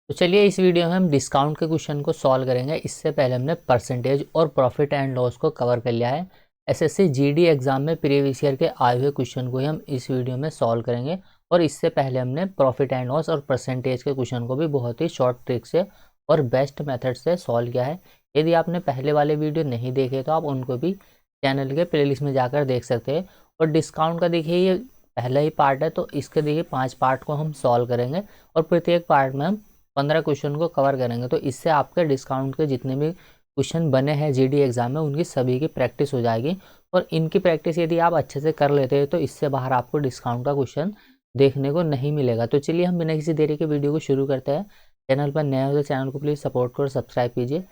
तो चलिए इस वीडियो में हम डिस्काउंट के क्वेश्चन को सॉल्व करेंगे। इससे पहले हमने परसेंटेज और प्रॉफिट एंड लॉस को कवर कर लिया है। एसएससी जीडी एग्जाम में प्रीवियस ईयर के आए हुए क्वेश्चन को ही हम इस वीडियो में सॉल्व करेंगे। और इससे पहले हमने प्रॉफिट एंड लॉस और परसेंटेज के क्वेश्चन को भी बहुत ही शॉर्ट ट्रिक से और बेस्ट मेथड से सॉल्व किया है। यदि आपने पहले वाले वीडियो नहीं देखे तो आप उनको भी चैनल के प्लेलिस्ट में जाकर देख सकते हैं। और डिस्काउंट का देखिए ये पहला ही पार्ट है, तो इसके देखिए 5 पार्ट को हम सॉल्व करेंगे और प्रत्येक पार्ट में हम 15 क्वेश्चन को कवर करेंगे। तो इससे आपके डिस्काउंट के जितने भी क्वेश्चन बने हैं जीडी एग्जाम में उनकी सभी की प्रैक्टिस हो जाएगी। और इनकी प्रैक्टिस यदि आप अच्छे से कर लेते हैं तो इससे बाहर आपको डिस्काउंट का क्वेश्चन देखने को नहीं मिलेगा। तो चलिए हम बिना किसी देरी के वीडियो को शुरू करते हैं। चैनल पर नए हो तो चैनल को प्लीज़ सपोर्ट करो, सब्सक्राइब कीजिए।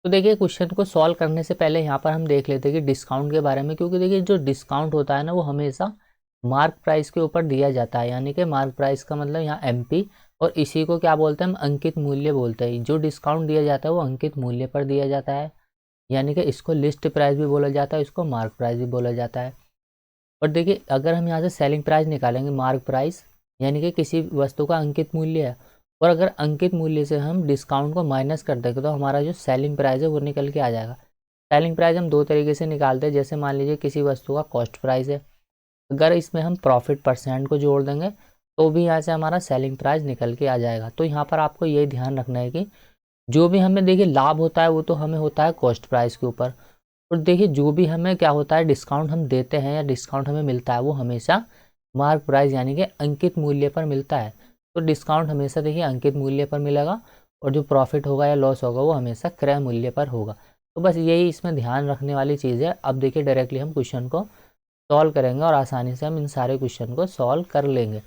तो देखिए क्वेश्चन को सॉल्व करने से पहले यहाँ पर हम देख लेते हैं कि डिस्काउंट के बारे में, क्योंकि देखिए जो डिस्काउंट होता है ना वो हमेशा मार्क प्राइस के ऊपर दिया जाता है। यानी कि मार्क प्राइस का मतलब यहाँ एमपी, और इसी को क्या बोलते हैं हम अंकित मूल्य बोलते हैं। जो डिस्काउंट दिया जाता है वो अंकित मूल्य पर दिया जाता है। यानी कि इसको लिस्ट प्राइस भी बोला जाता है, इसको मार्क प्राइस भी बोला जाता है। और देखिए अगर हम यहाँ से सेलिंग प्राइस निकालेंगे, मार्क प्राइस यानी कि किसी वस्तु का अंकित मूल्य है, और अगर अंकित मूल्य से हम डिस्काउंट को माइनस कर देंगे तो हमारा जो सेलिंग प्राइस है वो निकल के आ जाएगा। सेलिंग प्राइस हम दो तरीके से निकालते हैं। जैसे मान लीजिए किसी वस्तु का कॉस्ट प्राइस है, अगर इसमें हम प्रॉफिट परसेंट को जोड़ देंगे तो भी यहाँ से हमारा सेलिंग प्राइस निकल के आ जाएगा। तो यहाँ पर आपको ये ध्यान रखना है कि जो भी हमें देखिए लाभ होता है वो तो हमें होता है कॉस्ट प्राइस के ऊपर, और देखिए जो भी हमें क्या होता है डिस्काउंट हम देते हैं या डिस्काउंट हमें मिलता है वो हमेशा मार्क प्राइस यानी कि अंकित मूल्य पर मिलता है। तो डिस्काउंट हमेशा देखिए अंकित मूल्य पर मिलेगा, और जो प्रॉफिट होगा या लॉस होगा वो हमेशा क्रय मूल्य पर होगा। तो बस यही इसमें ध्यान रखने वाली चीज़ है। अब देखिए डायरेक्टली हम क्वेश्चन को सॉल्व करेंगे और आसानी से हम इन सारे क्वेश्चन को सॉल्व कर लेंगे।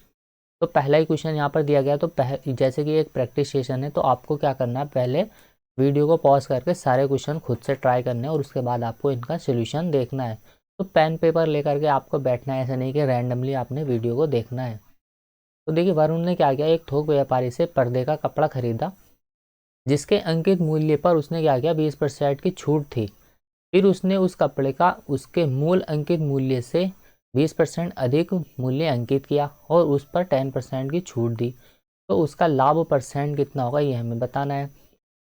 तो पहला ही क्वेश्चन यहाँ पर दिया गया, तो जैसे कि एक प्रैक्टिस सेशन है तो आपको क्या करना है, पहले वीडियो को पॉज करके सारे क्वेश्चन खुद से ट्राई करने हैं और उसके बाद आपको इनका सोल्यूशन देखना है। तो पेन पेपर लेकर के आपको बैठना है, ऐसा नहीं कि रैंडमली आपने वीडियो को देखना है। तो देखिए वरुण ने क्या किया, एक थोक व्यापारी से पर्दे का कपड़ा खरीदा जिसके अंकित मूल्य पर उसने क्या किया, 20% की छूट थी। फिर उसने उस कपड़े का उसके मूल अंकित मूल्य से 20% अधिक मूल्य अंकित किया और उस पर 10% की छूट दी। तो उसका लाभ परसेंट कितना होगा ये हमें बताना है।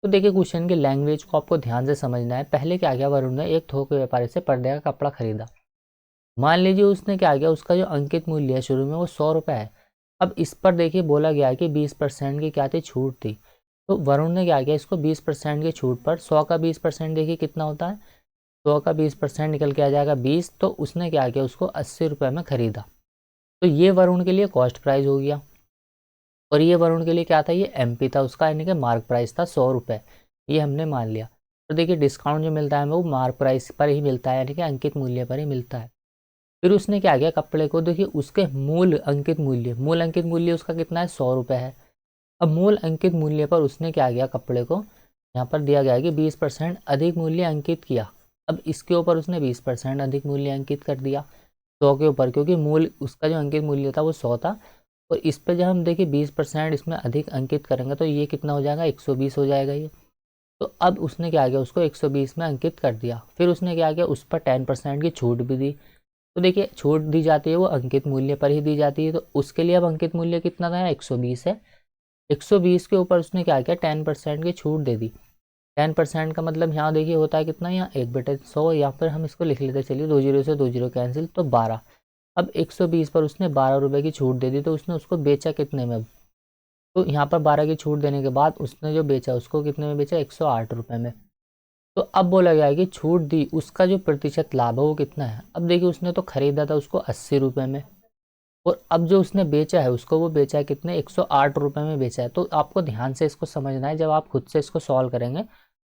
तो देखिए क्वेश्चन की लैंग्वेज को आपको ध्यान से समझना है। पहले क्या किया, वरुण ने एक थोक व्यापारी से पर्दे का कपड़ा खरीदा। मान लीजिए उसने क्या किया, उसका जो अंकित मूल्य है शुरू में वो 100 रुपये है। अब इस पर देखिए बोला गया है कि 20% की क्या थी, छूट थी। तो वरुण ने क्या किया, इसको 20% की छूट पर 100 का 20% देखिए कितना होता है, 100 का 20% निकल के आ जाएगा 20। तो उसने क्या किया, उसको 80 रुपये में खरीदा। तो ये वरुण के लिए कॉस्ट प्राइस हो गया, और ये वरुण के लिए क्या था, ये एमपी था उसका, यानी कि मार्क प्राइस था 100 रुपये। ये हमने मान लिया। तो देखिए डिस्काउंट जो मिलता है हमें वो मार्क प्राइस पर ही मिलता है, यानी कि अंकित मूल्य पर ही मिलता है। फिर उसने क्या किया, कपड़े को देखिए उसके मूल अंकित मूल्य उसका कितना है, 100 रुपये है। अब मूल अंकित मूल्य पर उसने क्या किया, कपड़े को यहाँ पर दिया गया है कि 20% अधिक मूल्य अंकित किया। अब इसके ऊपर उसने 20% अधिक मूल्य अंकित कर दिया 100 के ऊपर, क्योंकि मूल उसका जो अंकित मूल्य था वो 100 था। और इस पर जब हम देखिए 20% इसमें अधिक अंकित करेंगे तो ये कितना हो जाएगा, 120 हो जाएगा ये। तो अब उसने क्या किया, उसको 120 में अंकित कर दिया। फिर उसने क्या किया, उस पर 10% की छूट भी दी। तो देखिए छूट दी जाती है वो अंकित मूल्य पर ही दी जाती है, तो उसके लिए अब अंकित मूल्य कितना था, 120 है। 120 के ऊपर उसने क्या किया, 10% की छूट दे दी। 10% का मतलब यहाँ देखिए होता है कितना, यहाँ 1/100। यहाँ पर हम इसको लिख लेते, चलिए 2 जीरो से 2 जीरो कैंसिल, तो 12। अब 120 पर उसने 12 रुपये की छूट दे दी, तो उसने उसको बेचा कितने में, तो यहाँ पर 12 की छूट देने के बाद उसने जो बेचा उसको कितने में बेचा, 108 रुपये में। तो अब बोला गया है कि छूट दी उसका जो प्रतिशत लाभ है वो कितना है। अब देखिए उसने तो खरीदा था उसको 80 रुपये में, और अब जो उसने बेचा है उसको वो बेचा है कितने, 108 रुपये में बेचा है। तो आपको ध्यान से इसको समझना है, जब आप खुद से इसको सॉल्व करेंगे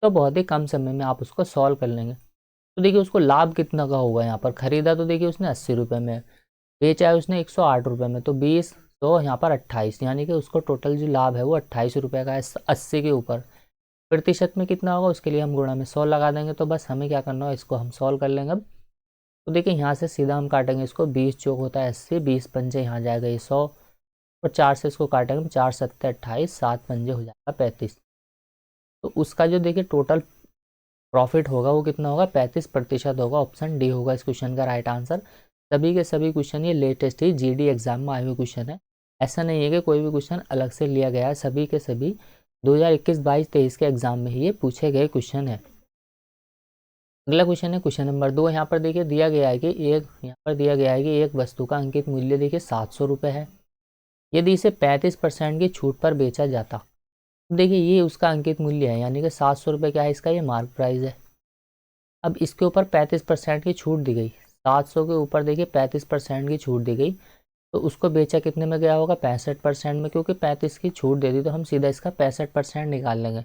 तो बहुत ही कम समय में आप उसको सॉल्व कर लेंगे। तो देखिए उसको लाभ कितना का होगा, यहाँ पर खरीदा तो देखिए उसने 80 रुपये में, बेचा है उसने 108 रुपये में, तो 20 तो यहाँ पर 28, यानी कि उसको टोटल जो लाभ है वो 28 रुपये का है 80 के ऊपर। प्रतिशत में कितना होगा उसके लिए हम गुणा में 100 लगा देंगे। तो बस हमें क्या करना है, इसको हम सॉल्व कर लेंगे अब। तो देखिए यहाँ से सीधा हम काटेंगे इसको, 20 चौक होता है 80, 20 पंजे यहाँ जाएगा ये 100, और 4 से इसको काटेंगे, 4 सत्ते 28, 7 पंजे हो जाएगा 35। तो उसका जो देखिए टोटल प्रॉफिट होगा वो कितना होगा, 35% होगा। ऑप्शन डी होगा इस क्वेश्चन का राइट आंसर। सभी के सभी क्वेश्चन ये लेटेस्ट ही जीडी एग्जाम में आए हुए क्वेश्चन है, ऐसा नहीं है कि कोई भी क्वेश्चन अलग से लिया गया है, सभी के सभी 2021, 22, 23 के एग्जाम में ही ये पूछे गए क्वेश्चन है। अगला क्वेश्चन है क्वेश्चन नंबर 2। यहाँ पर देखिए दिया गया है कि एक वस्तु का अंकित मूल्य देखिए 700 रुपये है। यदि इसे 35% की छूट पर बेचा जाता, देखिए ये उसका अंकित मूल्य है, यानी कि 700 रुपये क्या है, इसका ये मार्क प्राइस है। अब इसके ऊपर 35% की छूट दी गई, 700 के ऊपर देखिए 35% की छूट दी गई, तो उसको बेचा कितने में गया होगा, 65% में। क्योंकि 35 की छूट दे दी तो हम सीधा इसका 65% निकाल लेंगे।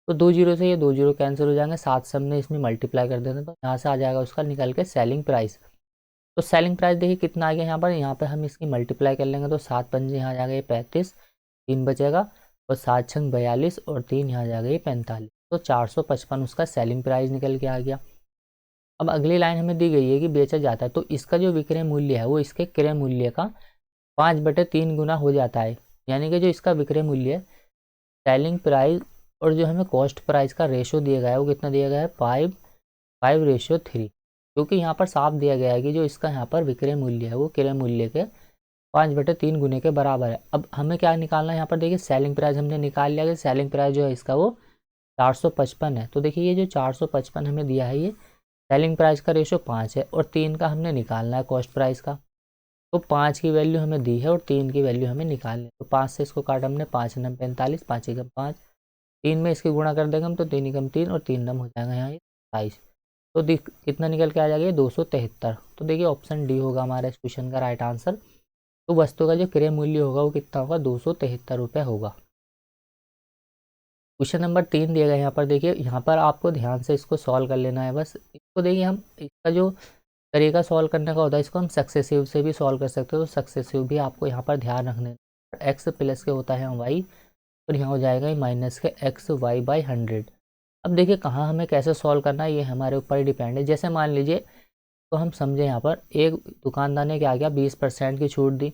तो 2 जीरो से ये 2 जीरो कैंसिल हो जाएंगे, 7 से हमने इसमें मल्टीप्लाई कर देना, तो यहाँ से आ जाएगा उसका निकल के सेलिंग प्राइस। तो सेलिंग प्राइस देखिए कितना आ गया यहाँ पर हम इसकी मल्टीप्लाई कर लेंगे, तो 7 पंजे यहाँ आ जाएगा ये 35, 3 बचेगा, और 7 छंग 42, और 3 यहाँ आ जाएगा ये 45। तो 455 उसका सेलिंग प्राइस निकल के आ गया। अब अगली लाइन हमें दी गई है कि बेचा जाता है, तो इसका जो विक्रय मूल्य है वो इसके क्रय मूल्य का 5/3 गुना हो जाता है। यानी कि जो इसका विक्रय मूल्य है, सेलिंग प्राइस और जो हमें कॉस्ट प्राइस का रेशो दिया गया है वो कितना दिया गया है, 5:3। क्योंकि यहाँ पर साफ दिया गया है कि जो इसका यहाँ पर विक्रय मूल्य है वो क्रय मूल्य के 5/3 गुने के बराबर है। अब हमें क्या निकालना है, यहाँ पर देखिए सेलिंग प्राइस हमने निकाल लिया कि सेलिंग प्राइस जो है इसका वो 455 है। तो देखिए ये जो 455 हमें दिया है, ये सेलिंग प्राइस का रेशो 5 है, और 3 का हमने निकालना है कॉस्ट प्राइस का। तो 5 की वैल्यू हमें दी है और 3 की वैल्यू हमें निकालनी है। तो 5 से इसको काटा हमने, 5 नम 45, 5 एकम 5, 3 में इसकी गुणा कर देंगे हम, तो 3 एकम 3, और 3 नम हो जाएगा यहाँ ये 27। तो कितना निकल के आ जाएगा, ये 273। तो देखिए ऑप्शन डी होगा हमारा इस क्वेश्चन का राइट आंसर। तो वस्तु का जो क्रय मूल्य होगा वो कितना होगा, 273 रुपये होगा। क्वेश्चन नंबर 3 दिया गया है यहाँ पर, देखिए यहाँ पर आपको ध्यान से इसको सॉल्व कर लेना है। बस इसको देखिए, हम इसका जो तरीका सॉल्व करने का होता है इसको हम सक्सेसिव से भी सॉल्व कर सकते हो। तो सक्सेसिव भी आपको यहाँ पर ध्यान रखने, एक्स प्लस के होता है वाई, और यहाँ हो जाएगा ये माइनस के एक्स वाई बाई 100। अब देखिए कहाँ हमें कैसे सॉल्व करना है ये हमारे ऊपर ही डिपेंड है। जैसे मान लीजिए, तो हम समझे यहाँ पर एक दुकानदार ने क्या किया, 20% की छूट दी,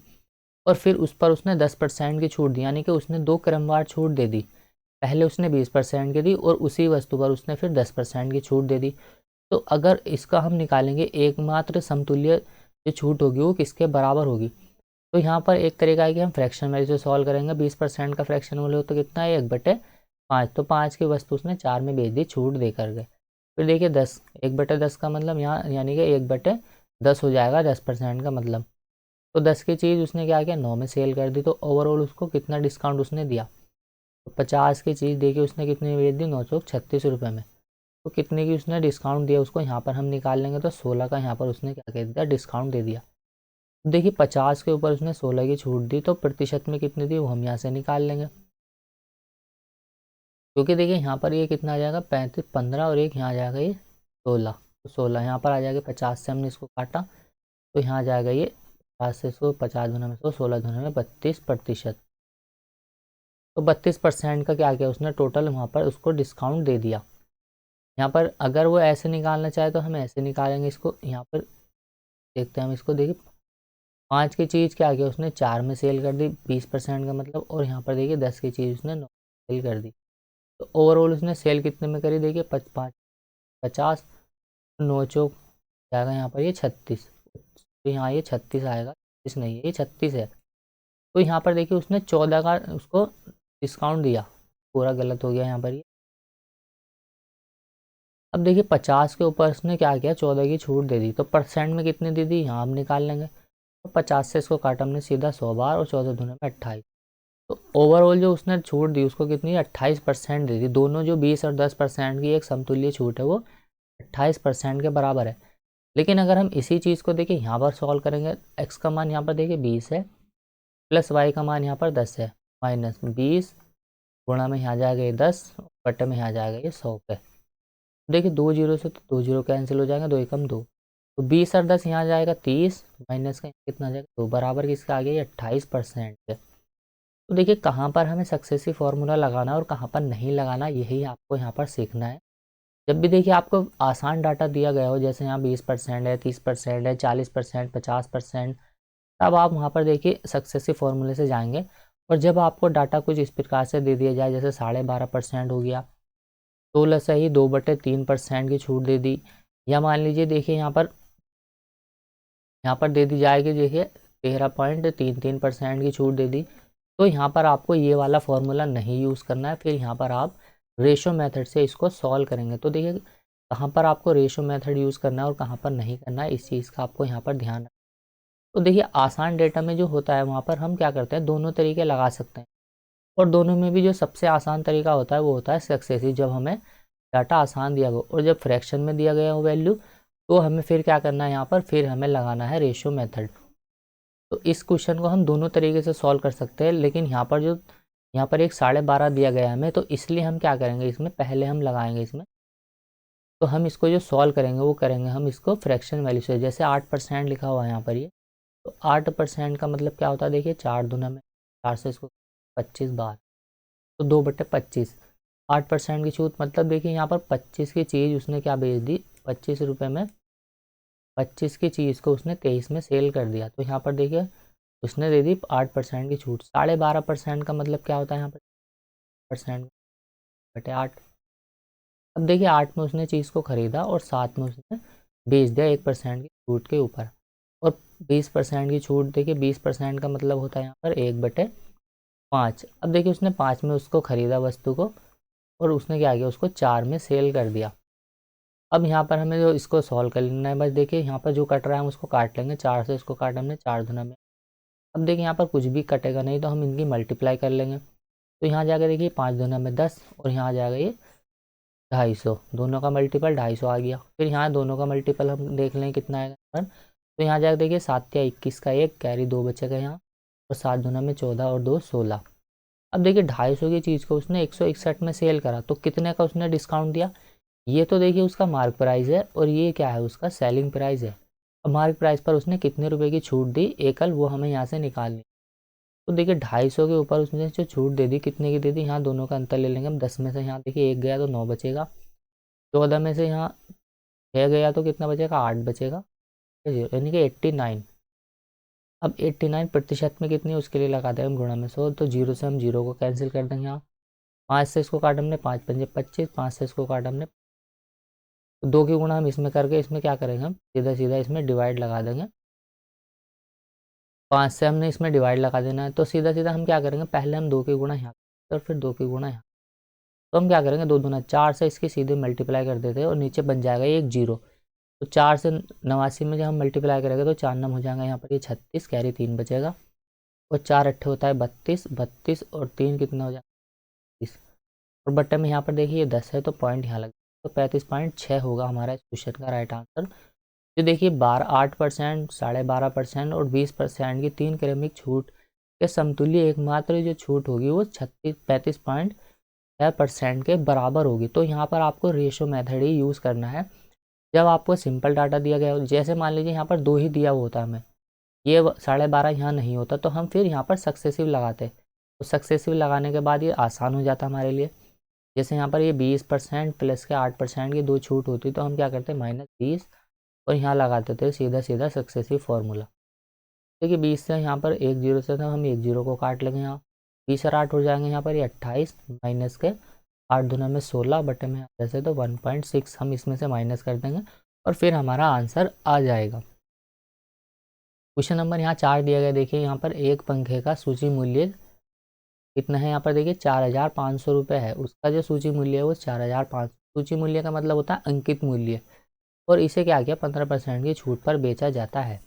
और फिर उस पर उसने 10% की छूट दी, यानी कि उसने 2 क्रमवार छूट दे दी। पहले उसने 20% की दी और उसी वस्तु पर उसने फिर 10% की छूट दे दी। तो अगर इसका हम निकालेंगे एकमात्र समतुल्य जो छूट होगी वो किसके बराबर होगी, तो यहाँ पर एक तरीका है कि हम फ्रैक्शन वैल्यू से सॉल्व करेंगे। 20% का फ्रैक्शन वैल्यू तो कितना है, 1/5। तो 5 की वस्तु उसने 4 में बेच दी छूट दे करके। फिर देखिए 10, 1/10 का मतलब यहाँ यानी कि 1/10 हो जाएगा 10% का मतलब। तो 10 की चीज़ उसने क्या किया, 9 में सेल कर दी। तो ओवरऑल उसको कितना डिस्काउंट उसने दिया, तो 50 की चीज़ देखिए उसने कितने में बेच दी, 936 रुपये में। तो कितने की उसने डिस्काउंट दिया उसको यहाँ पर हम निकाल लेंगे, तो 16 का यहाँ पर उसने क्या कह दिया, डिस्काउंट दे दिया। देखिए 50 के ऊपर उसने 16 की छूट दी, तो प्रतिशत में कितनी दी वो हम यहाँ से निकाल लेंगे। क्योंकि देखिए यहाँ पर ये कितना आ जाएगा, 35, 15, और एक यहाँ आ जाएगा ये 16। तो 16 यहाँ पर आ जाएगा, 50 से हमने इसको काटा, तो यहाँ आ जाएगा ये 50 से 100, 50 गुना में 100, 16 गुना में 32%। तो 32% का क्या किया उसने, टोटल वहाँ पर उसको डिस्काउंट दे दिया। यहाँ पर अगर वो ऐसे निकालना चाहे तो हम ऐसे निकालेंगे इसको। यहाँ पर देखते हैं हम इसको, देखिए 5 की चीज़ क्या किया उसने 4 में सेल कर दी, 20% का मतलब, और यहाँ पर देखिए 10 की चीज़ उसने 9 में सेल कर दी। तो ओवरऑल उसने सेल कितने में करी, देखिए 50, 9 चौक जाएगा यहाँ पर ये 36। तो यहाँ ये 36 आएगा, 36 नहीं है ये 36 है। तो यहाँ पर देखिए उसने 14 का उसको डिस्काउंट दिया, पूरा गलत हो गया यहाँ पर ये। अब देखिए 50 के ऊपर उसने क्या किया, 14 की छूट दे दी, तो परसेंट में कितनी दे दी यहाँ हम निकाल लेंगे। तो 50 से इसको काटा हमने सीधा 100 बार, और 14 दूने में 28। तो ओवरऑल जो उसने छूट दी उसको कितनी, 28% दे दी। दोनों जो 20 और 10% की एक समतुल्य छूट है वो 28% के बराबर है। लेकिन अगर हम इसी चीज़ को देखिए यहाँ पर सॉल्व करेंगे, एक्स का मान यहाँ पर देखिए 20 है, प्लस वाई का मान यहाँ पर 10 है, माइनस 20 गुणा में यहाँ जाएगा ये 10, बटे में यहाँ जाएगा ये 100 पे। देखिए 2 जीरो से तो 2 जीरो कैंसिल हो जाएगा, 2 एकम 2। तो 20 और 10 यहाँ जाएगा 30, माइनस का कितना आ जाएगा 2, बराबर किसका आ गया, ये 28% है। तो देखिए कहाँ पर हमें सक्सेसिव फार्मूला लगाना है और कहाँ पर नहीं लगाना, यही आपको यहाँ पर सीखना है। जब भी देखिए आपको आसान डाटा दिया गया हो, जैसे यहाँ 20% है, 30% है, 40%, 50%, तब आप वहाँ पर देखिए सक्सेसिव फार्मूले से जाएंगे। और जब आपको डाटा कुछ इस प्रकार से दे दिया जाए, जैसे 12.5% हो गया, 16 से ही 2/3% की छूट दे दी, या मान लीजिए देखिए यहाँ पर दे दी जाएगी, देखिए 13.33% की छूट दे दी। तो यहाँ पर आपको ये वाला फॉर्मूला नहीं यूज़ करना है, फिर यहाँ पर आप रेशो मेथड से इसको सॉल्व करेंगे। तो देखिए कहाँ पर आपको रेशो मेथड यूज़ करना है और कहाँ पर नहीं करना है, इस चीज़ का आपको यहाँ पर ध्यान रखना। तो देखिए आसान डेटा में जो होता है वहाँ पर हम क्या करते हैं, दोनों तरीके लगा सकते हैं, और दोनों में भी जो सबसे आसान तरीका होता है वो होता है सक्सेसिव, जब हमें डाटा आसान दिया गया और जब फ्रैक्शन में दिया गया हो वैल्यू, तो हमें फिर क्या करना है, यहाँ पर फिर हमें लगाना है रेशियो मेथड। तो इस क्वेश्चन को हम दोनों तरीके से सॉल्व कर सकते हैं, लेकिन यहाँ पर एक 12.5 दिया गया है हमें, तो इसलिए हम क्या करेंगे, इसमें पहले हम लगाएंगे इसमें। तो हम इसको जो सॉल्व करेंगे वो करेंगे हम इसको फ्रैक्शन वैल्यू से। जैसे 8% लिखा हुआ है यहाँ पर ये, तो 8% का मतलब क्या होता है, देखिए 4 दूना में 4 से इसको 25 बार, तो 2/25। 8% की छूट मतलब देखिए यहाँ पर 25 की चीज़ उसने क्या बेच दी, 25 रुपये में 25 की चीज़ को उसने 23 में सेल कर दिया। तो यहाँ पर देखिए उसने दे दी 8% की छूट। 12.5% का मतलब क्या होता है यहाँ पर, परसेंट बटे 8। अब देखिए 8 में उसने चीज़ को ख़रीदा और 7 में उसने बेच दिया 1% की छूट के ऊपर। और 20% की छूट, देखिए 20% का मतलब होता है यहाँ पर 1/5। अब देखिए उसने 5 में उसको ख़रीदा वस्तु को, और उसने क्या किया, उसको 4 में सेल कर दिया। अब यहाँ पर हमें जो इसको सॉल्व कर लेना है, बस देखिए यहाँ पर जो कट रहा है हम उसको काट लेंगे, 4 से इसको काटा हमने 4 दूना में। अब देखिए यहाँ पर कुछ भी कटेगा नहीं, तो हम इनकी मल्टीप्लाई कर लेंगे। तो यहाँ जाकर देखिए 5 दूना में 10, और यहाँ जाएगा ये 250, दोनों का मल्टीपल 250 आ गया। फिर यहाँ दोनों का मल्टीपल हम देख लें कितना आएगा पर, तो यहाँ जाकर देखिए 7 या 21 का 1 कैरी 2 बचेगा यहाँ, और 7 दूना में 14 और 2 16। अब देखिए 250 की चीज़ को उसने 161 में सेल करा, तो कितने का उसने डिस्काउंट दिया, ये तो देखिए उसका मार्क प्राइस है, और ये क्या है, उसका सेलिंग प्राइस है। अब मार्क प्राइस पर उसने कितने रुपए की छूट दी एकल, वो हमें यहाँ से निकालनी। तो देखिए 250 के ऊपर उसने जो छूट दे दी, कितने की दे दी, यहाँ दोनों का अंतर ले लेंगे हम। 10 में से यहाँ देखिए 1 गया तो 9 बचेगा, 14 में से यहाँ 6 गया तो कितना बचेगा, 8 बचेगा, यानी कि 89। अब 89% में कितनी है उसके लिए लगा दें हम गुणा में 100, तो 0 से हम 0 को कैंसिल कर देंगे यहाँ। 5 से इसको काटा हमने, 5 पंजे 25, 5 से इसको काटा हमने, तो 2 की गुणा हम इसमें करके इसमें क्या करेंगे, हम सीधा सीधा इसमें डिवाइड लगा देंगे। 5 से हमने इसमें डिवाइड लगा देना है, तो सीधा सीधा हम क्या करेंगे, पहले हम 2 की गुणा यहाँ और फिर 2 की गुणा यहाँ। तो हम क्या करेंगे, 2 दूना 4 से इसकी सीधे मल्टीप्लाई कर देते हैं, और नीचे बन जाएगा ये एक 0। तो 4 से 89 में जब हम मल्टीप्लाई करेंगे तो 4 नम हो जाएगा यहाँ पर ये 36, कैरी 3 बचेगा, और 4 अट्ठे होता है 32, 32 और 3 कितना हो जाएगा 30, और बट्टे में यहाँ पर देखिए ये 10 है तो पॉइंट यहाँ लग, तो 35.6 होगा हमारा इस क्वेश्चन का राइट आंसर। तो देखिए 8%, 12.5% और 20% की 3 क्रमिक छूट के समतुल्य एकमात्र जो छूट होगी वो 35.6% के बराबर होगी। तो यहाँ पर आपको रेशो मेथड ही यूज़ करना है जब आपको सिंपल डाटा दिया गया हो। जैसे मान लीजिए यहाँ पर 2 ही दिया हुआ होता हमें, ये 12.5 यहाँ नहीं होता, तो हम फिर यहाँ पर सक्सेसिव लगाते। तो सक्सेसिव लगाने के बाद ये आसान हो जाता हमारे लिए। जैसे यहाँ पर ये 20% प्लस के 8% की 2 छूट होती, तो हम क्या करते हैं -20, और यहाँ लगा देते हैं सीधा सीधा सक्सेसिव फार्मूला। देखिए 20 से यहाँ पर 1 0 से था, हम 1 0 को काट लेंगे यहाँ, 20 और 8 हो जाएंगे यहाँ पर ये 28, माइनस के 8 दूना में 16 बटे में जैसे तो 1.6 हम इसमें से माइनस कर देंगे, और फिर हमारा आंसर आ जाएगा। क्वेश्चन नंबर यहाँ 4 दिया गया, देखिए यहाँ पर एक पंखे का सूची मूल्य कितना है, यहाँ पर देखिए 4,500 रुपये है, उसका जो सूची मूल्य है वो 4,500। सूची मूल्य का मतलब होता है अंकित मूल्य, और इसे क्या किया 15% की छूट पर बेचा जाता है।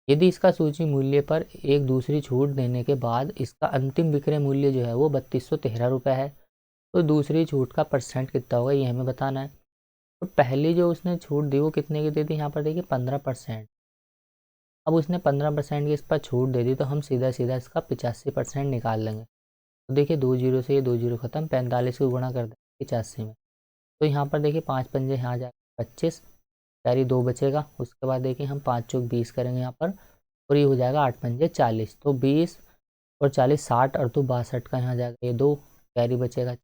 यदि इसका सूची मूल्य पर एक दूसरी छूट देने के बाद इसका अंतिम विक्रय मूल्य जो है वो 3213 रुपये है, तो दूसरी छूट का परसेंट कितना होगा ये हमें बताना है। तो पहली जो उसने छूट दी वो कितने की दी थी, यहाँ पर देखिए 15%। अब उसने 15% की इस पर छूट दे दी, तो हम सीधा सीधा इसका 85% निकाल लेंगे। तो देखिए 2 0 से ये 2 0 खत्म, 45 को गुणा कर देंगे 85 में। तो यहाँ पर देखिए 5 पंजे यहाँ जाएगा 25, कैरी 2 बचेगा। उसके बाद देखिए हम 5 चौक 20 करेंगे यहाँ पर, और ये हो जाएगा 8 पंजे 40, तो 20 और 40 60, और तो 62 का यहाँ जाएगा ये 2, कैरी बचेगा।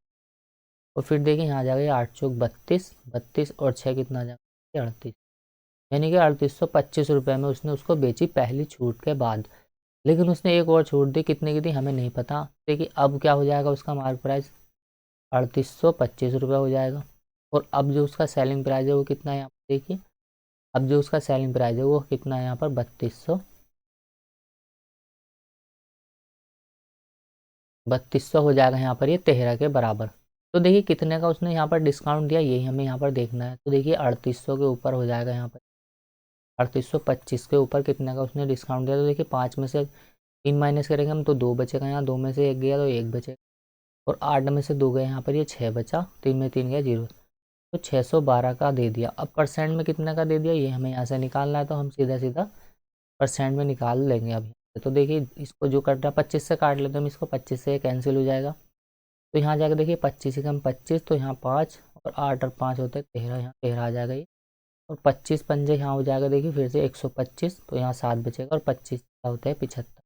और फिर देखिए यहाँ जाएगा ये 8 चौक 32, 32 और 6 कितना आ जाएगा 38, यानी कि 3825 रुपये में उसने उसको बेची पहली छूट के बाद। लेकिन उसने एक और छूट दी, कितने की दी हमें नहीं पता। देखिए अब क्या हो जाएगा, उसका मार्क प्राइस 3825 रुपये हो जाएगा। और अब जो उसका सेलिंग प्राइस है वो कितना है यहाँ पर देखिए, अब जो उसका सेलिंग प्राइस है वो कितना है यहाँ पर 3200 हो जाएगा यहाँ पर ये 13 के बराबर। तो देखिए कितने का उसने यहाँ पर डिस्काउंट दिया, यही हमें यहाँ पर देखना है। तो देखिए 3800 के ऊपर हो जाएगा यहाँ पर, 3825 के ऊपर कितने का उसने डिस्काउंट दिया। तो देखिए 5 में से 3 माइनस करेंगे हम तो 2 बचेगा, यहाँ 2 में से 1 गया तो 1 बचेगा, और 8 में से 2 गए यहाँ पर ये 6 बचा, 3 में 3 गया 0, तो 612 का दे दिया। अब परसेंट में कितने का दे दिया ये हमें यहाँ से निकालना है, तो हम सीधा सीधा परसेंट में निकाल लेंगे अभी। तो देखिए इसको जो कट रहा है 25 से काट लेते हैं हम इसको, 25 से ये कैंसिल हो जाएगा। तो यहाँ जाकर देखिए 25 से कम 25, तो यहाँ 5 और 8 और 5 होते हैं 13, यहाँ 13 आ जाएगा ये, और 25 पंजे यहाँ हो जाएगा देखिए फिर से 125, तो यहाँ 7 बचेगा, और 25 होता है 75,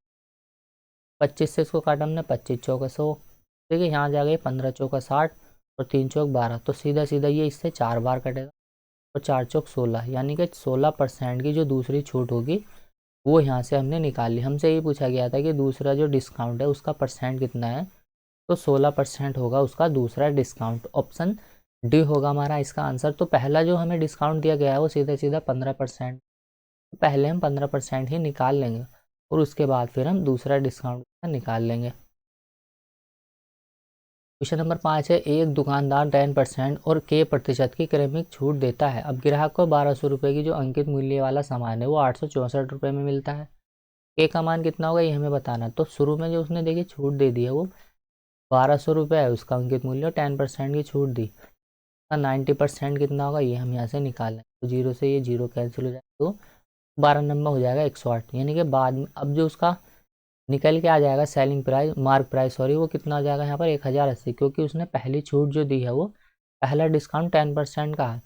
25 से इसको काटा हमने, 25 चौका 100, देखिए यहाँ जाएगा 15 चौका 60 और 3 चौक 12, तो सीधा सीधा ये इससे 4 बार कटेगा, और 4 चौक 16, यानी कि 16% की जो दूसरी छूट होगी वो यहाँ से हमने निकाल ली। हमसे ये पूछा गया था कि दूसरा जो डिस्काउंट है उसका परसेंट कितना है, तो 16% होगा उसका दूसरा डिस्काउंट। ऑप्शन डी होगा हमारा इसका आंसर। तो पहला जो हमें डिस्काउंट दिया गया है वो सीधा सीधा 15%, तो पहले हम 15% ही निकाल लेंगे और उसके बाद फिर हम दूसरा डिस्काउंट निकाल लेंगे। क्वेश्चन नंबर 5 है, एक दुकानदार 10% और के प्रतिशत की क्रमिक छूट देता है। अब ग्राहक को 1200 रुपये की जो अंकित मूल्य वाला सामान है वो 864 रुपये में मिलता है। के का मान कितना होगा ये हमें बताना। तो शुरू में जो उसने देखिए छूट दे दी है वो 1200 रुपये है उसका अंकित मूल्य, और 10% की छूट दी, 90% कितना होगा ये हम यहाँ से निकाल लें। तो 0 से ये 0 कैंसिल हो जाएगा, तो 12 नंबर हो जाएगा 108, यानी कि बाद में अब जो उसका निकल के आ जाएगा selling price, mark price sorry, वो कितना आ जाएगा यहाँ पर 1080, क्योंकि उसने पहली छूट जो दी है वो पहला डिस्काउंट 10% का है।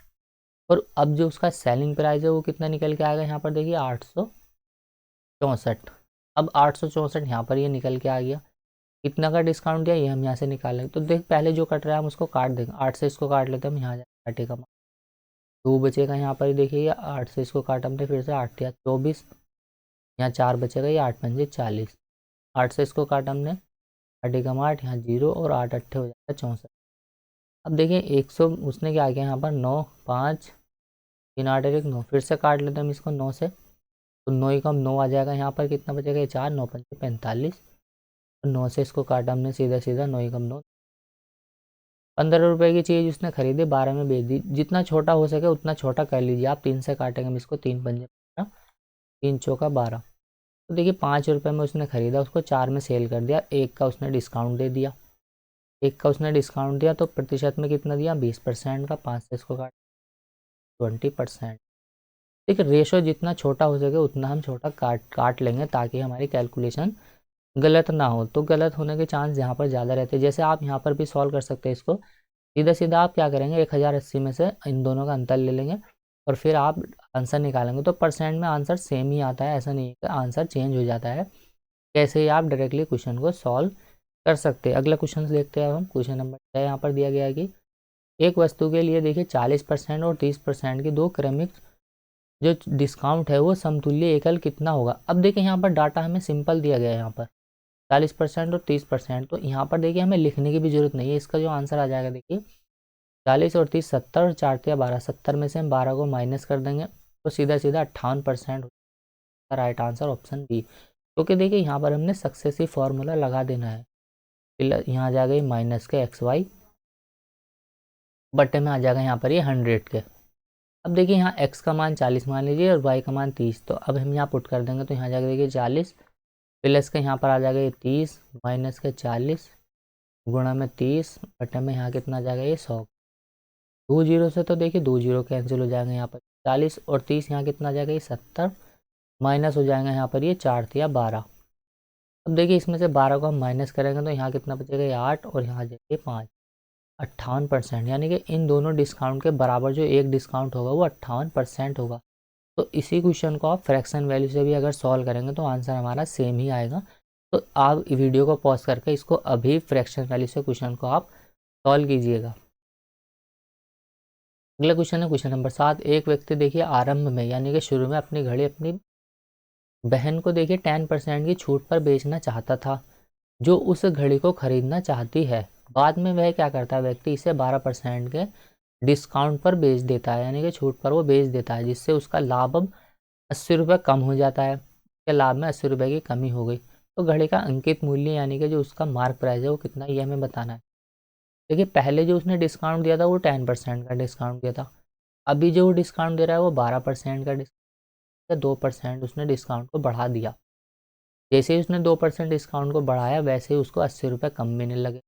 और अब जो उसका सेलिंग प्राइस है वो कितना निकल के आएगा यहाँ पर देखिए 864। अब 864 यहाँ पर ये निकल के आ गया, कितना का डिस्काउंट दिया ये हम यहाँ से निकालेंगे। तो देख पहले जो कट रहा है हम उसको काट देंगे, 8 से इसको काट लेते हैं हम, यहाँ काटेगा 2 बचेगा यहाँ पर देखिए, 8 से इसको काटा हमने फिर से 8 या 24, यहाँ 4 बचेगा, ये 8 पंजे 40, 8 से इसको काटा हमने, 8 एकम 8, यहाँ 0 और 8 अट्ठे हो जाएगा 64। अब देखिए 100 उसने क्या किया यहाँ पर 9 5 3 8 1 9, फिर से काट लेते हैं हम इसको 9 से, तो 9 एकम 9 आ जाएगा, यहाँ पर कितना बचेगा ये 4, 9 पंजे 45, 9 से इसको काटा हमने सीधा सीधा 9 एकम 9, 15 रुपये की चीज़ उसने खरीदी 12 में बेच दी। जितना छोटा हो सके उतना छोटा कर लीजिए आप, 3 से काटेंगे हम इसको, 3 पंजे 15, 3 चौका 12। तो देखिए 5 रुपये में उसने खरीदा, उसको 4 में सेल कर दिया, 1 का उसने डिस्काउंट दे दिया, 1 का उसने डिस्काउंट दिया, तो प्रतिशत में कितना दिया 20% का, 5 से इसको काट 20%। देखिए रेशो जितना छोटा हो सके उतना हम छोटा काट लेंगे ताकि हमारी कैलकुलेशन गलत ना हो। तो गलत होने के चांस यहाँ पर ज़्यादा रहते हैं। जैसे आप यहाँ पर भी सॉल्व कर सकते हैं इसको, सीधा सीधा आप क्या करेंगे 1080 में से इन दोनों का अंतर ले लेंगे और फिर आप आंसर निकालेंगे। तो परसेंट में आंसर सेम ही आता है, ऐसा नहीं है कि आंसर चेंज हो जाता है। कैसे ही आप डायरेक्टली क्वेश्चन को सॉल्व कर सकते हैं। अगला क्वेश्चन देखते हैं हम। क्वेश्चन नंबर 6 यहाँ पर दिया गया है कि एक वस्तु के लिए देखिए 40% और 30% की दो क्रमिक जो डिस्काउंट है वो समतुल्य एकल कितना होगा। अब देखिए यहाँ पर डाटा हमें सिंपल दिया गया है, यहाँ पर 40% और 30%, तो यहाँ पर देखिए हमें लिखने की भी जरूरत नहीं है। इसका जो आंसर आ जाएगा देखिए 40 और 30 70 और 4 या 12, 70 में से हम 12 को माइनस कर देंगे तो सीधा सीधा 58%। राइट आंसर ऑप्शन बी, क्योंकि देखिए यहाँ पर हमने सक्सेसिव फॉर्मूला लगा देना है। यहाँ आ जाएगा ये माइनस के XY बट्टे में आ जाएगा यहाँ पर ये 100 के। अब देखिए यहाँ x का मान 40 मान लीजिए और y का मान 30, तो अब हम यहाँ पुट कर देंगे तो यहाँ जाएगा देखिए 40 प्लस के यहाँ पर आ जाएगा ये 30 माइनस के 40 गुणा में 30 बटे में यहाँ कितना आ जाएगा ये 100। 2 जीरो से तो देखिए 2 जीरो कैंसिल हो जाएंगे, यहाँ पर 40 और 30 यहाँ कितना आ जाएगा ये 70 माइनस हो जाएगा यहाँ पर ये 4 या 12। अब देखिए इसमें से 12 को हम माइनस करेंगे तो यहाँ कितना बचेगा ये 8 और यहाँ जाएगा 5, 58%। यानी कि इन दोनों डिस्काउंट के बराबर जो एक डिस्काउंट होगा वो 58% होगा। तो इसी क्वेश्चन को आप फ्रैक्शन वैल्यू से भी अगर सॉल्व करेंगे तो आंसर हमारा सेम ही आएगा। तो आप वीडियो को पॉज करके इसको अभी फ्रैक्शन वैल्यू से क्वेश्चन को आप सॉल्व कीजिएगा। अगला क्वेश्चन है क्वेश्चन नंबर 7। एक व्यक्ति देखिए आरंभ में यानी कि शुरू में अपनी घड़ी अपनी बहन को देखिए 10% की छूट पर बेचना चाहता था, जो उस घड़ी को खरीदना चाहती है। बाद में वह क्या करता है, व्यक्ति इसे 12% के डिस्काउंट पर बेच देता है, यानी कि छूट पर वो बेच देता है, जिससे उसका लाभ अब 80 रुपये कम हो जाता है। उसके लाभ में 80 रुपये की कमी हो गई। तो घड़ी का अंकित मूल्य यानी कि जो उसका मार्क प्राइस है वो कितना, ये हमें बताना है। देखिए पहले जो उसने डिस्काउंट दिया था वो 10% का डिस्काउंट दिया था। अभी जो डिस्काउंट दे रहा है वो 12% का डिस्काउंट, 2% उसने डिस्काउंट को बढ़ा दिया। जैसे ही उसने 2% डिस्काउंट को बढ़ाया वैसे ही उसको 80 रुपये कम मिलने लगे।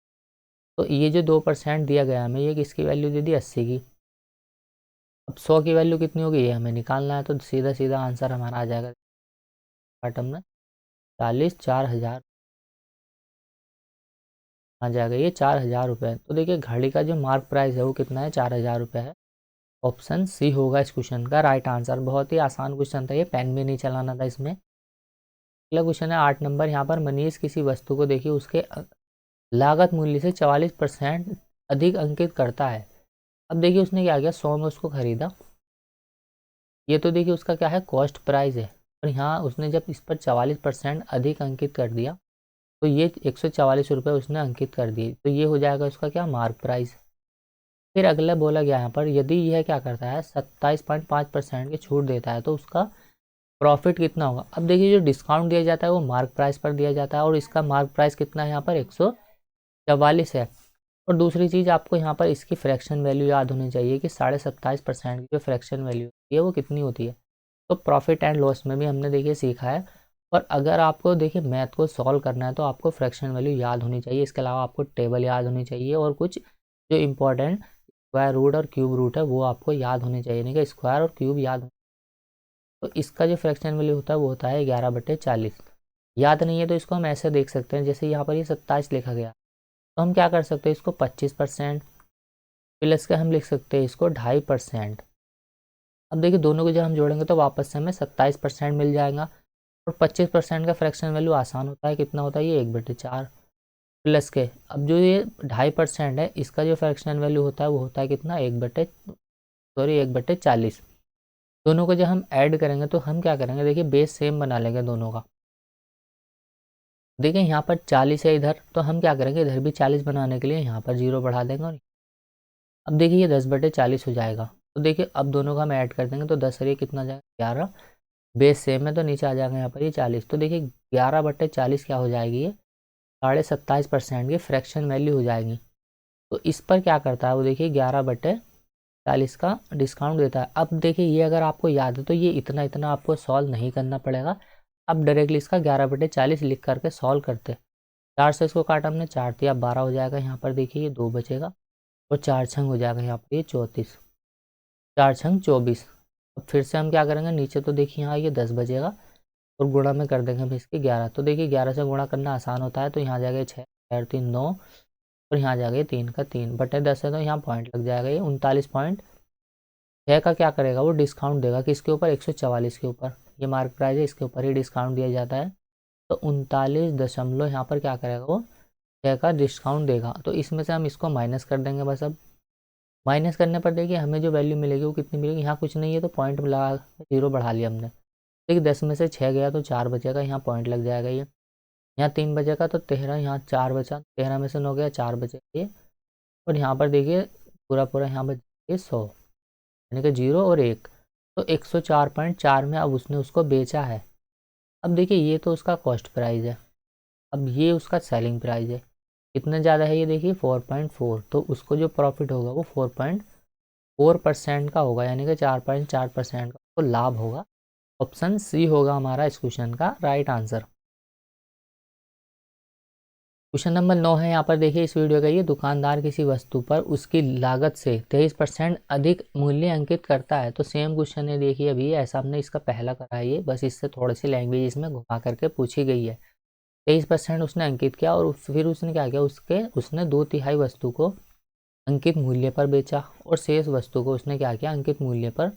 तो ये जो 2% दिया गया हमें, ये किसकी वैल्यू दे दी, 80 की। अब 100 की वैल्यू कितनी होगी ये हमें निकालना है। तो सीधा सीधा आंसर हमारा आ जाएगा बॉटम में 40, 4,000 आ जाएगा, ये 4,000 रुपये। तो देखिए घड़ी का जो मार्क प्राइस है वो कितना है, 4,000 रुपये है। ऑप्शन सी होगा इस क्वेश्चन का राइट आंसर। बहुत ही आसान क्वेश्चन था ये, पेन भी नहीं चलाना था इसमें। अगला क्वेश्चन है 8 नंबर। यहाँ पर मनीष किसी वस्तु को देखिए उसके लागत मूल्य से 44% अधिक अंकित करता है। अब देखिए उसने क्या किया, 100 में उसको खरीदा। ये तो देखिए उसका क्या है, कॉस्ट प्राइस है। और यहाँ उसने जब इस पर 44% अधिक अंकित कर दिया तो ये 144 रुपये उसने अंकित कर दिए। तो ये हो जाएगा उसका क्या, मार्क प्राइस। फिर अगला बोला गया यहाँ पर, यदि यह क्या करता है 27.5% की छूट देता है तो उसका प्रॉफिट कितना होगा। अब देखिए जो डिस्काउंट दिया जाता है वो मार्क प्राइस पर दिया जाता है और इसका मार्क प्राइस कितना है यहाँ पर, 144 है। और दूसरी चीज़ आपको यहाँ पर इसकी फ्रैक्शन वैल्यू याद होनी चाहिए कि 27.5% की जो फ्रैक्शन वैल्यू होती है वो कितनी होती है। तो प्रॉफिट एंड लॉस में भी हमने देखिए सीखा है। और अगर आपको देखिए मैथ को सॉल्व करना है तो आपको फ्रैक्शन वैल्यू याद होनी चाहिए। इसके अलावा आपको टेबल याद होनी चाहिए और कुछ जो इम्पोर्टेंट स्क्वायर रूट और क्यूब रूट है वो आपको याद होने चाहिए, नहीं कि स्क्वायर और क्यूब याद। तो इसका जो फ्रैक्शन वैल्यू होता है वो होता है 11/40। याद नहीं है तो इसको हम ऐसे देख सकते हैं, जैसे यहाँ पर ये 27 लिखा गया तो हम क्या कर सकते हैं, इसको 25% प्लस के हम लिख सकते हैं इसको 2.5%। अब देखिए दोनों को जब हम जोड़ेंगे तो वापस से हमें 27% मिल जाएगा। और 25% का फ्रैक्शन वैल्यू आसान होता है, कितना होता है ये 1/4 प्लस के। अब जो ये 2.5% है इसका जो फ्रैक्शन वैल्यू होता है वो होता है कितना, 1/40। दोनों को जब हम ऐड करेंगे तो हम क्या करेंगे, देखिए बेस सेम बना लेंगे दोनों का। देखिए यहाँ पर 40 है इधर, तो हम क्या करेंगे इधर भी 40 बनाने के लिए यहाँ पर 0 बढ़ा देंगे। और अब देखिए ये 10/40 हो जाएगा। तो देखिए अब दोनों का हम ऐड कर देंगे तो 10 और ये कितना जाएगा, 11। बेस सेम है तो नीचे आ जाएगा यहाँ पर ये 40। तो देखिए 11/40 क्या हो जाएगी, ये 27.5% की फ्रैक्शन वैल्यू हो जाएगी। तो इस पर क्या करता है वो, देखिए 11/40 का डिस्काउंट देता है। अब देखिए ये अगर आपको याद है तो ये इतना इतना आपको सॉल्व नहीं करना पड़ेगा। अब डायरेक्टली इसका 11/40 लिख करके सॉल्व करते। 4 से इसको काटा हमने, 4 तिया 12 हो जाएगा। यहाँ पर देखिए ये 2 बचेगा और 4 छंग हो जाएगा यहाँ पर ये 34, 4 छंग 24। अब फिर से हम क्या करेंगे, नीचे तो देखिए यहाँ ये 10 बचेगा और गुणा में कर देंगे हम इसके 11। तो देखिए 11 से गुणा करना आसान होता है, तो यहाँ जाएगा 6, 4 3 9 और यहाँ जाएगा ये 3 का 3 बटे 10 है तो यहाँ पॉइंट लग जाएगा ये 39.6 का क्या करेगा वो, डिस्काउंट देगा किसके ऊपर, 144 के ऊपर। ये मार्क प्राइस है, इसके ऊपर ही डिस्काउंट दिया जाता है। तो 39 दशमलव यहाँ पर क्या करेगा वो, 6 का डिस्काउंट देगा। तो इसमें से हम इसको माइनस कर देंगे बस। अब माइनस करने पर देखिए हमें जो वैल्यू मिलेगी वो कितनी मिलेगी, यहाँ कुछ नहीं है तो पॉइंट लगा 0 बढ़ा लिया हमने। देखिए 10 में से 6 गया तो 4 बचेगा, यहाँ पॉइंट लग जाएगा ये। यहाँ 3 बचेगा तो 13, यहाँ 4 बचा, 13 में से 9 गया, 4 बचेगा ये। और यहाँ पर देखिए पूरा पूरा यहाँ पर ये 100, यानी कि 0 और 1। तो 104.4 में अब उसने उसको बेचा है। अब देखिए ये तो उसका कॉस्ट प्राइस है, अब ये उसका सेलिंग प्राइस है। कितना ज़्यादा है ये, देखिए 4.4। तो उसको जो प्रॉफिट होगा वो 4.4% का होगा, यानी कि 4.4% का उसको लाभ होगा। ऑप्शन सी होगा हमारा इस क्वेश्चन का राइट आंसर। क्वेश्चन नंबर 9 है यहाँ पर देखिए इस वीडियो का, ये दुकानदार किसी वस्तु पर उसकी लागत से 23% अधिक मूल्य अंकित करता है। तो सेम क्वेश्चन है देखिए, अभी ऐसा हमने इसका पहला करा है ये, बस इससे थोड़ी सी लैंग्वेज इसमें घुमा करके पूछी गई है। 23% उसने अंकित किया और फिर उसने क्या किया, उसने 2/3 वस्तु को अंकित मूल्य पर बेचा और शेष वस्तु को उसने क्या किया, अंकित मूल्य पर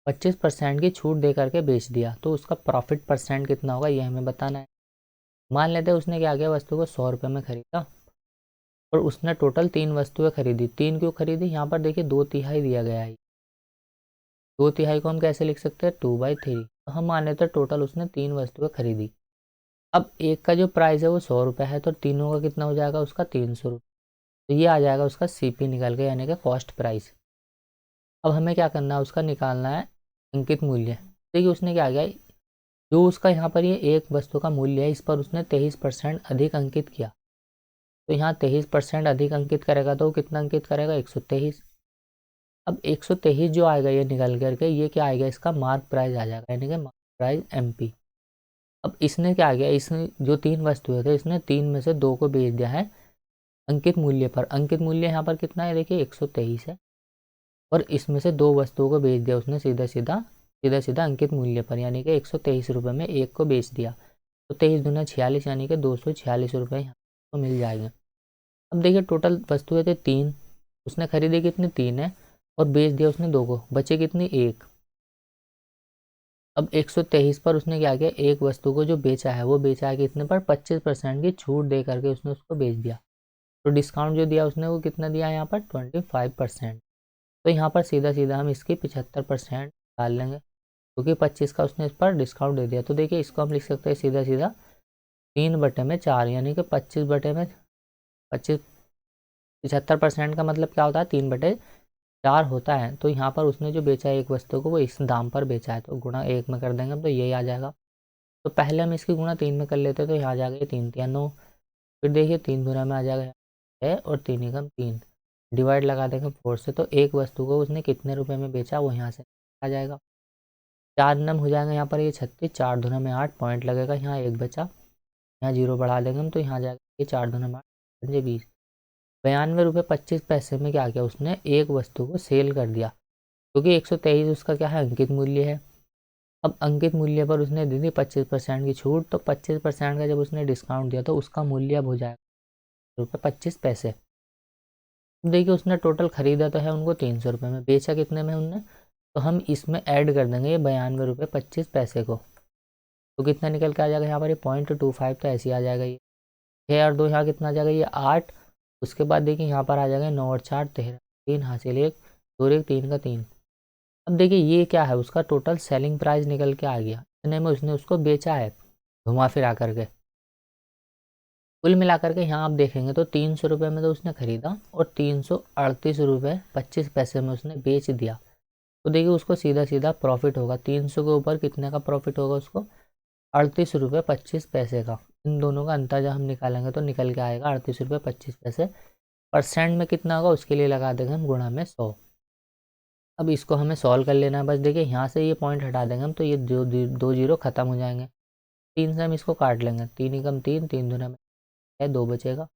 25% की छूट दे करके बेच दिया। तो उसका प्रॉफिट परसेंट कितना होगा ये हमें बताना है। मान लेते हैं उसने क्या किया, वस्तु को 100 रुपये में खरीदा और उसने टोटल 3 वस्तुएं खरीदी। 3 क्यों खरीदी, यहाँ पर देखिए 2/3 दिया गया है। 2/3 को हम कैसे लिख सकते हैं, 2/3। तो हम मान लेते हैं टोटल उसने 3 वस्तुएं खरीदी। अब एक का जो प्राइस है वो 100 रुपये है, तो तीनों का कितना हो जाएगा उसका 300 रुपये। तो ये आ जाएगा उसका सीपी निकल के, यानी कि कॉस्ट प्राइस। अब हमें क्या करना है, उसका निकालना है अंकित मूल्य। देखिए उसने क्या किया, जो उसका यहाँ पर ये एक वस्तु का मूल्य है इस पर उसने 23% अधिक अंकित किया। तो यहाँ 23% अधिक अंकित करेगा तो वो कितना अंकित करेगा, 123। अब 123 जो आएगा ये निकल करके, ये क्या आएगा, इसका मार्क प्राइस आ जाएगा, यानी कि मार्क प्राइस MP। अब इसने क्या किया, इसने जो 3 वस्तुएं थे इसने 3 में से 2 को बेच दिया है अंकित मूल्य पर। अंकित मूल्य यहाँ पर कितना है, देखिए 123 है, और इसमें से 2 वस्तुओं को बेच दिया उसने सीधा सीधा अंकित मूल्य पर, यानी कि 123 रुपये में एक को बेच दिया। तो 23 दूना 46, यानी कि 246 रुपये यहाँ को मिल जाएंगे। अब देखिए टोटल वस्तुएं थे 3, उसने खरीदी कितनी, 3 है, और बेच दिया उसने 2 को, बचे कितनी, 1। अब 123 पर उसने क्या किया, एक वस्तु को जो बेचा है वो बेचा है कितने पर, 25% की छूट दे करके उसने उसको बेच दिया। तो डिस्काउंट जो दिया उसने वो कितना दिया यहाँ पर, 25%। तो यहाँ पर सीधा सीधा हम इसकी 75% डाल लेंगे, क्योंकि 25 का उसने इस पर डिस्काउंट दे दिया। तो देखिए इसको हम लिख सकते हैं सीधा सीधा 3/4, यानी कि 25 75% का मतलब क्या होता है, 3/4 होता है। तो यहाँ पर उसने जो बेचा है एक वस्तु को वो इस दाम पर बेचा है, तो गुणा 1 में कर देंगे तो यही आ जाएगा। तो पहले हम इसकी गुणा 3 में कर लेते हैं, तो यहाँ आ जाएगा ये 3 या 9। फिर देखिए 3 दूना में आ जाएगा 6 और 3 एकम 3, डिवाइड लगा देंगे 4 से। तो एक वस्तु को उसने कितने रुपए में बेचा वो यहाँ से आ जाएगा। 4 नम हो जाएगा यहाँ पर ये 36, 4 दूना में 8, पॉइंट लगेगा, यहाँ 1 बचा, यहाँ 0 बढ़ा देंगे हम, तो यहाँ आ जाएगा ये 4 दूना में 8, 20, 92 रुपये 25 पैसे में क्या किया उसने, एक वस्तु को सेल कर दिया, क्योंकि 123 उसका क्या है, अंकित मूल्य है। अब अंकित मूल्य पर उसने दी थी 25% की छूट, तो 25% का जब उसने डिस्काउंट दिया तो उसका मूल्य अब हो जाएगा ₹25। देखिए उसने टोटल खरीदा तो है उनको 300 रुपये में, बेचा कितने में उनने, तो हम इसमें ऐड कर देंगे ये 92 रुपये 25 पैसे को। तो कितना निकल के आ जाएगा यहाँ पर, ये 0.25, तो ऐसे ही आ जाएगा ये 6 और 2, यहाँ कितना आ जाएगा, ये 8। उसके बाद देखिए यहाँ पर आ जाएगा 9 और 4 13, 3 हासिल 1, 2 1 3 का 3। अब देखिए ये क्या है, उसका टोटल सेलिंग प्राइस निकल के आ गया, इतने में उसने उसको बेचा है घुमा फिरा करके। कुल मिलाकर के यहाँ आप देखेंगे तो 300 रुपये में तो उसने खरीदा और 338 रुपये 25 पैसे में उसने बेच दिया। तो देखिए उसको सीधा सीधा प्रॉफिट होगा, 300 के ऊपर कितने का प्रॉफिट होगा उसको, 38 रुपये 25 पैसे का। इन दोनों का अंदाजा हम निकालेंगे तो निकल के आएगा 38 रुपये 25 पैसे। परसेंट में कितना होगा उसके लिए लगा देंगे हम गुणा में 100। अब इसको हमें सॉल्व कर लेना है, बस देखिए यहाँ से ये पॉइंट हटा देंगे हम, तो ये दो जीरो खत्म हो जाएंगे। 3 से हम इसको काट लेंगे, 3 एकम 3, 3 दूना में 2 बचेगा,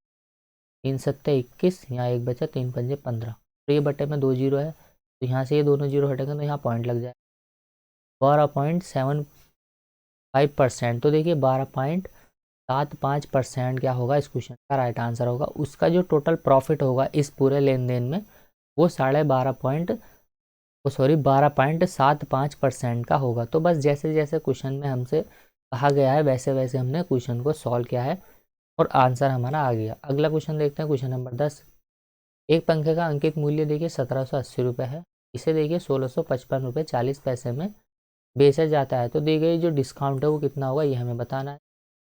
3 सत्ते 21, यहाँ 1 बचा, 3 पंजे 15। तो ये बटे में 2 जीरो है, तो यहाँ से ये दोनों जीरो हटेंगे तो यहाँ पॉइंट लग जाए 12.75%। तो देखिए 12.75% क्या होगा, इस क्वेश्चन का राइट आंसर होगा। उसका जो टोटल प्रॉफिट होगा इस पूरे लेन देन में वो 12.75% का होगा। तो बस जैसे जैसे क्वेश्चन में हमसे कहा गया है वैसे वैसे हमने क्वेश्चन को सॉल्व किया है और आंसर हमारा आ गया। अगला क्वेश्चन देखते हैं, क्वेश्चन नंबर 10। एक पंखे का अंकित मूल्य देखिए 1780 रुपये है, इसे देखिए 1655 रुपये 40 पैसे में बेचा जाता है। तो दी गई जो डिस्काउंट है वो कितना होगा ये हमें बताना है।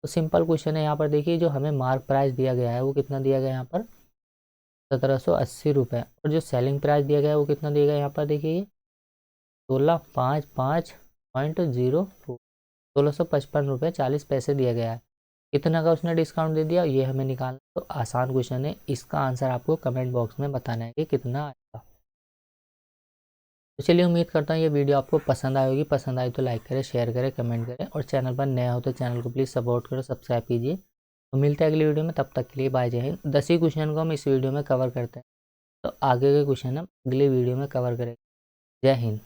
तो सिंपल क्वेश्चन है, यहाँ पर देखिए जो हमें मार्क प्राइस दिया गया है वो कितना दिया गया है यहाँ पर 1780 रुपये, और जो सेलिंग प्राइस दिया गया है वो कितना दिया गया है यहाँ पर देखिए 1655.04, 1655 रुपये 40 पैसे दिया गया है। कितना का उसने डिस्काउंट दे दिया ये हमें निकालना। तो आसान क्वेश्चन है, इसका आंसर आपको कमेंट बॉक्स में बताना है कि कितना आएगा। तो चलिए उम्मीद करता हूँ ये वीडियो आपको पसंद आई होगी, पसंद आई तो लाइक करें, शेयर करें, कमेंट करें, और चैनल पर नया हो तो चैनल को प्लीज़ सपोर्ट करो, सब्सक्राइब कीजिए। तो मिलते हैं अगली वीडियो में, तब तक के लिए बाय, जय हिंद। 10 ही क्वेश्चन को हम इस वीडियो में कवर करते हैं, तो आगे के क्वेश्चन हम अगले वीडियो में कवर करेंगे। जय हिंद।